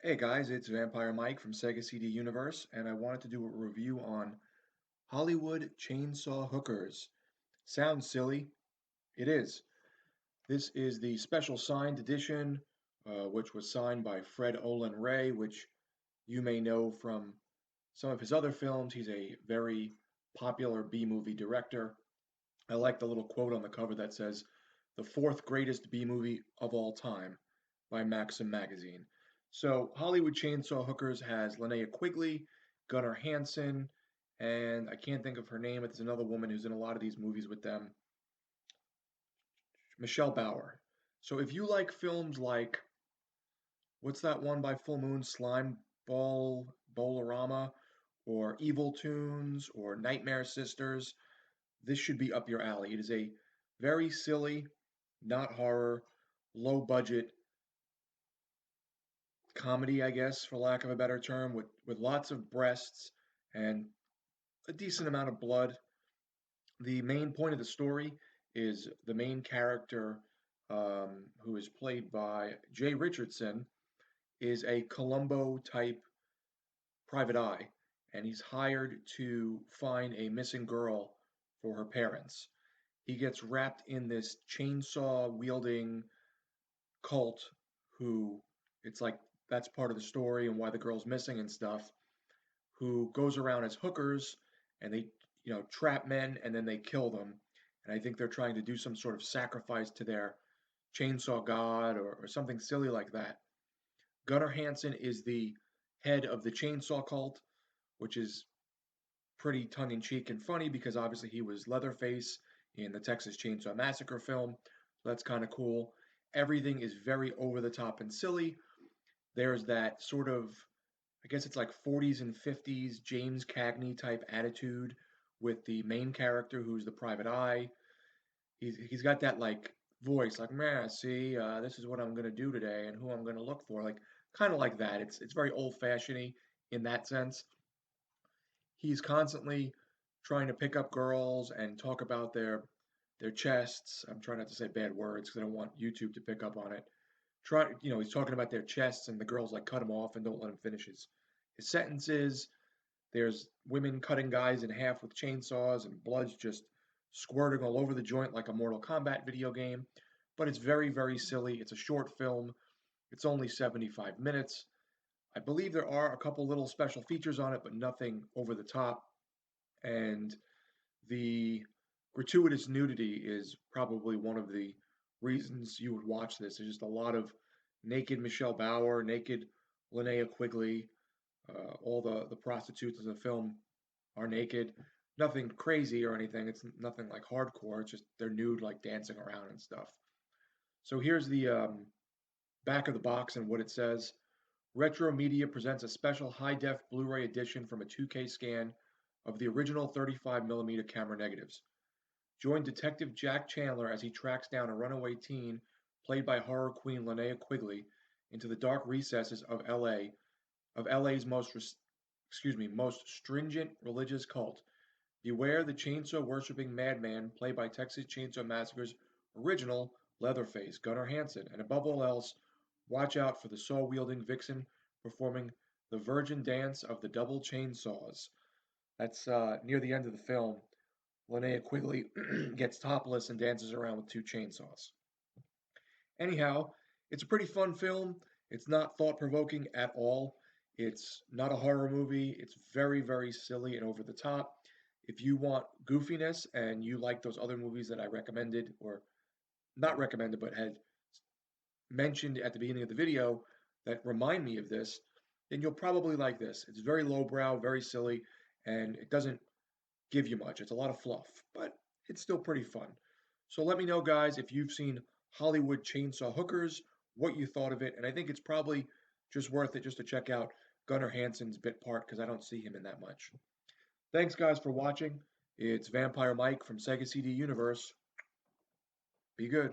Hey guys, it's Vampire Mike from Sega CD Universe, and I wanted to do a review on Hollywood Chainsaw Hookers. Sounds silly. It is. This is the special signed edition, which was signed by Fred Olen Ray, which you may know from some of his other films. He's a very popular B-movie director. I like the little quote on the cover that says, "The fourth greatest B-movie of all time" by Maxim Magazine. So Hollywood Chainsaw Hookers has Linnea Quigley, Gunnar Hansen, and I can't think of her name, but there's another woman who's in a lot of these movies with them, Michelle Bauer. So if you like films like, what's that one by Full Moon, Slime Ball, Bolorama, or Evil Tunes, or Nightmare Sisters, this should be up your alley. It is a very silly, not horror, low budget comedy, I guess, for lack of a better term, with lots of breasts and a decent amount of blood. The main point of the story is the main character, who is played by Jay Richardson, is a Columbo type private eye, and he's hired to find a missing girl for her parents. He gets wrapped in this chainsaw wielding cult who, it's like that's part of the story and why the girl's missing and stuff, who goes around as hookers and they, trap men and then they kill them. And I think they're trying to do some sort of sacrifice to their chainsaw god or something silly like that. Gunnar Hansen is the head of the chainsaw cult, which is pretty tongue in cheek and funny because obviously he was Leatherface in the Texas Chainsaw Massacre film. So that's kind of cool. Everything is very over the top and silly. There's that sort of, I guess it's like 40s and 50s James Cagney type attitude with the main character who's the private eye. He's got that like voice, like, man, see, this is what I'm gonna do today and who I'm gonna look for, like kind of like that. It's very old fashioned in that sense. He's constantly trying to pick up girls and talk about their chests. I'm trying not to say bad words because I don't want YouTube to pick up on it. He's talking about their chests, and the girls like cut him off and don't let him finish his sentences. There's women cutting guys in half with chainsaws, and blood's just squirting all over the joint like a Mortal Kombat video game. But it's very, very silly. It's a short film. It's only 75 minutes. I believe there are a couple little special features on it, but nothing over the top. And the gratuitous nudity is probably one of the reasons you would watch this. There's just a lot of naked Michelle Bauer, naked Linnea Quigley. All the prostitutes in the film are naked. Nothing crazy or anything. It's nothing like hardcore. It's just they're nude, like dancing around and stuff. So here's the back of the box and what it says. Retro Media presents a special high-def Blu-ray edition from a 2K scan of the original 35mm camera negatives. Join Detective Jack Chandler as he tracks down a runaway teen, played by horror queen Linnea Quigley, into the dark recesses of LA's most stringent religious cult. Beware the chainsaw worshipping madman, played by Texas Chainsaw Massacre's original Leatherface, Gunnar Hansen, and above all else, watch out for the saw wielding vixen performing the virgin dance of the double chainsaws. That's near the end of the film. Linnea Quigley gets topless and dances around with two chainsaws. Anyhow, it's a pretty fun film. It's not thought provoking at all. It's not a horror movie. It's very, very silly and over the top. If you want goofiness and you like those other movies that I recommended, or not recommended, but had mentioned at the beginning of the video that remind me of this, then you'll probably like this. It's very lowbrow, very silly, and it doesn't give you much. It's a lot of fluff, but it's still pretty fun. So let me know, guys, if you've seen Hollywood Chainsaw Hookers, what you thought of it, and I think it's probably just worth it just to check out Gunnar Hansen's bit part because I don't see him in that much. Thanks, guys, for watching. It's Vampire Mike from Sega CD Universe. Be good.